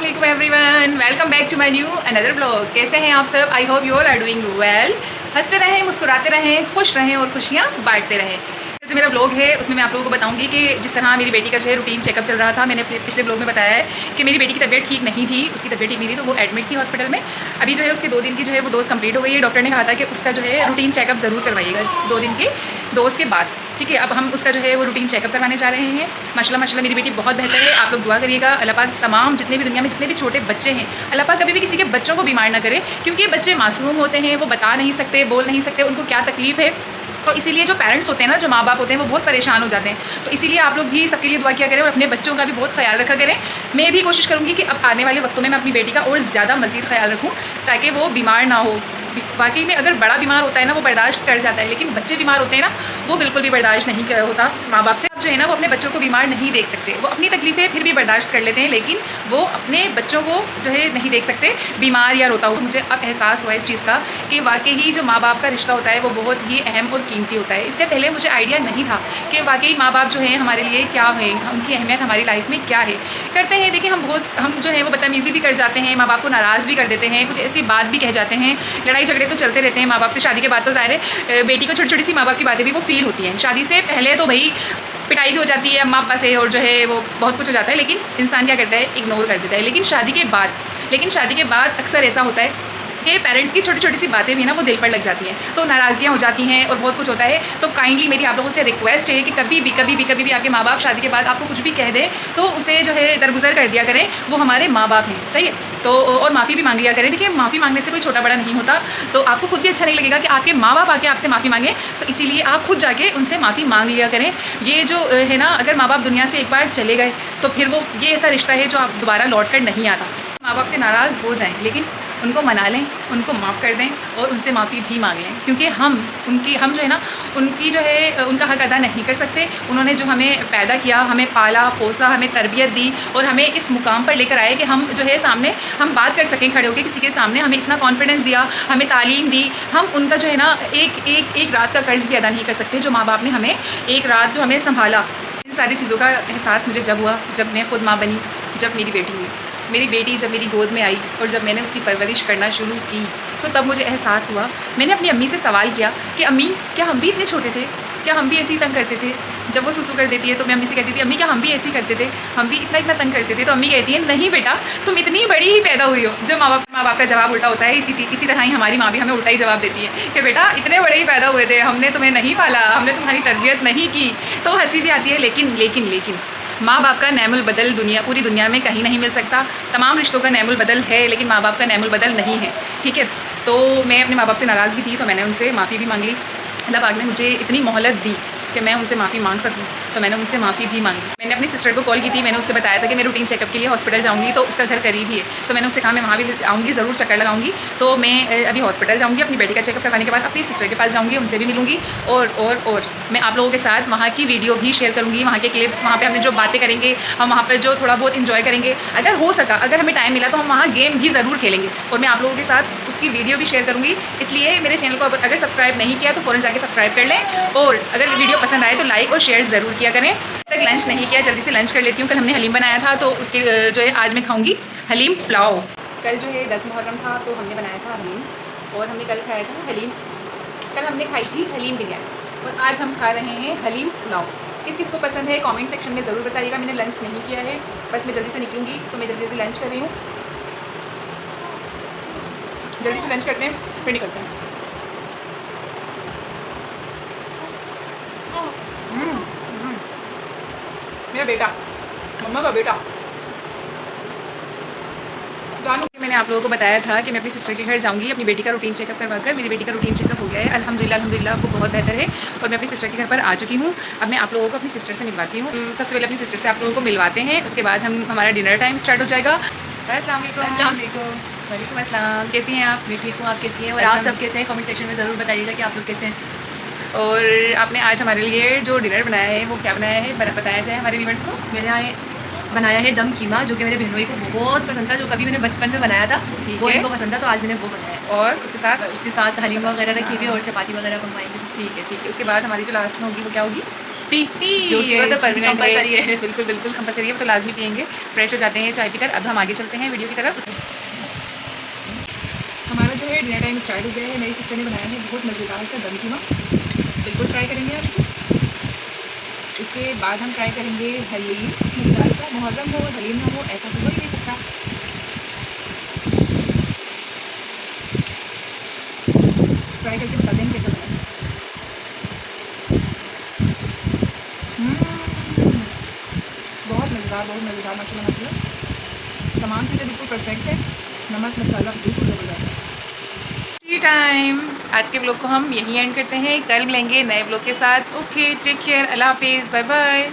अस्सलाम everyone, welcome back to my new another blog. कैसे हैं आप सब? I hope you all are doing well. हंसते रहें, मुस्कुराते रहें, खुश रहें और खुशियाँ बांटते रहें। जो मेरा ब्लॉग है उसमें मैं आप लोगों को बताऊंगी कि जिस तरह मेरी बेटी का जो है रूटीन चेकअप चल रहा था। मैंने पिछले ब्लॉग में बताया है कि मेरी बेटी की तबीयत ठीक नहीं थी, उसकी तबीयत ठीक नहीं थी तो वो एडमिट थी हॉस्पिटल में। अभी जो है उसके 2 दिन की जो है वो डोज़ कंप्लीट हो गई है। डॉक्टर ने कहा था कि उसका जो है रूटीन चेकअप ज़रूर करवाइएगा 2 दिन के डोज़ के बाद। ठीक है, अब हम उसका जो है वो रूटीन चेकअप करवाने जा रहे हैं। माशाल्लाह मेरी बेटी बहुत बेहतर है। आप लोग दुआ करिएगा, अल्लाह पाक तमाम जितने भी दुनिया में जितने भी छोटे बच्चे हैं, अल्लाह पाक कभी भी किसी के बच्चों को बीमार ना करे, क्योंकि बच्चे मासूम होते हैं, वो बता नहीं सकते, बोल नहीं सकते उनको क्या तकलीफ़ है। तो इसीलिए जो पेरेंट्स होते हैं ना, जो माँ बाप होते हैं, वो बहुत परेशान हो जाते हैं। तो इसीलिए आप लोग भी सबके लिए दुआ किया करें और अपने बच्चों का भी बहुत ख्याल रखा करें। मैं भी कोशिश करूँगी कि अब आने वाले वक्तों में मैं अपनी बेटी का और ज़्यादा मज़ीद ख्याल रखूँ ताकि वो बीमार ना हो। वाकई में अगर बड़ा बीमार होता है ना वो बर्दाश्त कर जाता है, लेकिन बच्चे बीमार होते हैं ना वो बिल्कुल भी बर्दाश्त नहीं कर होता माँ बाप से। जो है ना वो अपने बच्चों को बीमार नहीं देख सकते। वो अपनी तकलीफ़ें फिर भी बर्दाश्त कर लेते हैं, लेकिन वो अपने बच्चों को जो है नहीं देख सकते बीमार या रोता हुआ। तो मुझे अब एहसास हुआ इस चीज़ का कि वाकई ही जो माँ बाप का रिश्ता होता है वो बहुत ही अहम और कीमती होता है। इससे पहले मुझे आइडिया नहीं था कि वाकई माँ बाप जो हैं हमारे लिए क्या है, उनकी अहमियत हमारी लाइफ में क्या है। करते हैं देखिए हम जो है वो बदतमीज़ी भी कर जाते हैं, माँ बाप को नाराज़ भी कर देते हैं, कुछ ऐसी बात भी कह जाते हैं, लड़ाई झगड़े तो चलते रहते हैं माँ बाप से। शादी के बाद तो ज़ाहिर है बेटी को छोटी छोटी सी माँ बाप की बातें भी वो फील होती हैं। शादी से पहले तो भाई पिटाई भी हो जाती है अम्मा अब्बा से और जो है वो बहुत कुछ हो जाता है, लेकिन इंसान क्या करता है, इग्नोर कर देता है। लेकिन शादी के बाद अक्सर ऐसा होता है कि पेरेंट्स की छोटी छोटी सी बातें भी ना वो दिल पर लग जाती हैं, तो नाराज़गियाँ हो जाती हैं और बहुत कुछ होता है। तो काइंडली मेरी आप लोगों से रिक्वेस्ट है कि कभी भी आपके माँ बाप शादी के बाद आपको कुछ भी कह दें तो उसे जो है दरगुजर कर दिया करें। वो हमारे माँ बाप हैं, सही है। तो और माफ़ी भी मांग लिया करें। देखिए माफ़ी मांगने से कोई छोटा बड़ा नहीं होता, तो आपको खुद भी अच्छा नहीं लगेगा कि आपके माँ बाप आके आपसे माफ़ी मांगे। तो इसीलिए आप खुद जाके उनसे माफ़ी मांग लिया करें। ये जो है ना, अगर माँ बाप दुनिया से एक बार चले गए तो फिर वो ये ऐसा रिश्ता है जो आप दोबारा लौट कर नहीं आता। माँ बाप से नाराज़ हो जाएँ लेकिन उनको मना लें, उनको माफ़ कर दें और उनसे माफ़ी भी मांग लें, क्योंकि हम जो है ना उनकी जो है उनका हक़ अदा नहीं कर सकते। उन्होंने जो हमें पैदा किया, हमें पाला पोसा, हमें तरबियत दी और हमें इस मुकाम पर लेकर आए कि हम जो है सामने हम बात कर सकें खड़े होकर किसी के सामने। हमें इतना कॉन्फिडेंस दिया, हमें तालीम दी। हम उनका जो है ना एक रात का कर्ज़ भी अदा नहीं कर सकते जो माँ बाप ने हमें एक रात जो हमें संभाला। इन सारी चीज़ों का एहसास मुझे जब हुआ, जब मैं ख़ुद माँ बनी, जब मेरी बेटी हुई। मेरी बेटी जब मेरी गोद में आई और जब मैंने उसकी परवरिश करना शुरू की तो तब मुझे एहसास हुआ। मैंने अपनी अम्मी से सवाल किया कि अम्मी क्या हम भी इतने छोटे थे, क्या हम भी ऐसे ही तंग करते थे? जब वो सुसु कर देती है तो मैं अम्मी से कहती थी अम्मी क्या हम भी ऐसे ही करते थे, हम भी इतना तंग करते थे? तो अम्मी कहती है नहीं बेटा, तुम इतनी बड़ी ही पैदा हुई हो। जो माँ बाप का जवाब उल्टा होता है, इसी तरह ही हमारी माँ भी हमें उल्टा ही जवाब देती है कि बेटा इतने बड़े ही पैदा हुए थे, हमने तुम्हें नहीं पाला, हमने तुम्हारी तरबियत नहीं की। तो हंसी भी आती है, लेकिन माँ बाप का नैमुल बदल पूरी दुनिया में कहीं नहीं मिल सकता। तमाम रिश्तों का नैमुल बदल है लेकिन माँ बाप का नैमुल बदल नहीं है। ठीक है, तो मैं अपने माँ बाप से नाराज़ भी थी तो मैंने उनसे माफ़ी भी मांग ली। अल्लाह पाक ने मुझे इतनी मोहलत दी कि मैं उनसे माफ़ी मांग सकूँ, तो मैंने उनसे माफ़ी भी मांगी। मैंने अपनी सिस्टर को कॉल की थी, मैंने उससे बताया था कि मैं रूटीन चेकअप के लिए हॉस्पिटल जाऊँगी, तो उसका घर करीब ही है। तो मैंने उससे कहा मैं वहाँ भी आऊँगी, ज़रूर चक्कर लगाऊँगी। तो मैं अभी हॉस्पिटल जाऊँगी, अपनी बेटी का चेकअप करवाने के बाद अपनी सिस्टर के पास जाऊँगी, उनसे भी मिलूँगी और मैं आप लोगों के साथ वहाँ की वीडियो भी शेयर करूँगी, वहाँ के क्लिप्स, वहाँ पर हमने जो बातें करेंगे, हम वहाँ पर जो थोड़ा बहुत इन्जॉय करेंगे। अगर हो सका, अगर हमें टाइम मिला तो हम वहाँ गेम भी ज़रूर खेलेंगे और मैं आप लोगों के साथ उसकी वीडियो भी शेयर करूँगी। इसलिए मेरे चैनल को अगर सब्सक्राइब नहीं किया तो फ़ौरन जाके सब्सक्राइब कर लें और अगर वीडियो पसंद आए तो लाइक और शेयर ज़रूर किया करें। तक लंच नहीं किया, जल्दी से लंच कर लेती हूँ। कल हमने हलीम बनाया था तो उसके जो है आज मैं खाऊंगी हलीम पुलाव। कल जो है 10 मुहर्रम था तो हमने बनाया था हलीम और हमने कल खाया था हलीम। कल हमने खाई थी हलीम बिरयानी और आज हम खा रहे हैं हलीम पुलाव। किस को पसंद है कमेंट सेक्शन में ज़रूर बताइएगा। मैंने लंच नहीं किया है, बस मैं जल्दी से निकलूँगी तो मैं जल्दी लंच कर रही हूँ। जल्दी से लंच करते हैं फिर निकलते हैं। मेरा बेटा, मम्मा का बेटा जानू। मैंने आप लोगों को बताया था कि मैं अपनी सिस्टर के घर जाऊंगी अपनी बेटी का रूटीन चेकअप करवाकर। मेरी बेटी का रूटीन चेकअप हो गया है अल्हम्दुलिल्लाह वो बहुत बेहतर है और मैं अपनी सिस्टर के घर पर आ चुकी हूँ। अब मैं आप लोगों को अपनी सिस्टर से मिलवाती हूँ। सबसे पहले अपनी सिस्टर से आप लोगों को मिलवाते हैं, उसके बाद हमारा डिनर टाइम स्टार्ट हो जाएगा। अस्सलाम वालेकुम। वालेकुम अस्सलाम। कैसी हैं आप? मैं ठीक हूँ, आप कैसी हैं? और आप सब कैसे हैं? कमेंट सेक्शन में ज़रूर बताइएगा कि आप लोग कैसे हैं। और आपने आज हमारे लिए जो डिनर बनाया है वो क्या बनाया है, बताया जाए हमारे व्यूअर्स को। मैंने यहाँ बनाया है दम कीमा, जो कि मेरे बहनोई को बहुत पसंद था, जो कभी मैंने बचपन में बनाया था वो इनको पसंद था, तो आज मैंने वो बनाया। और उसके साथ हलीम वगैरह रखी हुई और चपाती वगैरह मंगवाएंगे। ठीक है। उसके बाद हमारी जो लास्ट में होगी वो क्या होगी? टी जो कि वो तो परमानेंट कंपलसरी है। बिल्कुल बिल्कुल कंपलसरी है, वो तो लाजमी पियेंगे। फ्रेश हो जाते हैं चाय पीकर। अब हम आगे चलते हैं वीडियो की तरफ। हमारा जो है डिनर टाइम स्टार्ट हो गया है। मेरी सिस्टर ने बनाया है बहुत मज़ेदार सा दम कीमा, बिल्कुल ट्राई करेंगे हम इसे। इसके बाद हम ट्राई करेंगे हलीम, मज़ेदार सा। मुहर्रम हो हलीम ना हो ऐसा तो हो ही नहीं सकता। ट्राई करके बताते हैं कैसा बना। बहुत मज़ेदार माशाल्लाह माशाल्लाह। तमाम चीज़ें बिल्कुल परफेक्ट है, नमक मसाला बिल्कुल ज़बरदस्त। T time. आज के ब्लॉग को हम यहीं एंड करते हैं, कल मिलेंगे नए ब्लॉग के साथ। ओके टेक केयर, अल्लाह हाफिज़, बाय बाय।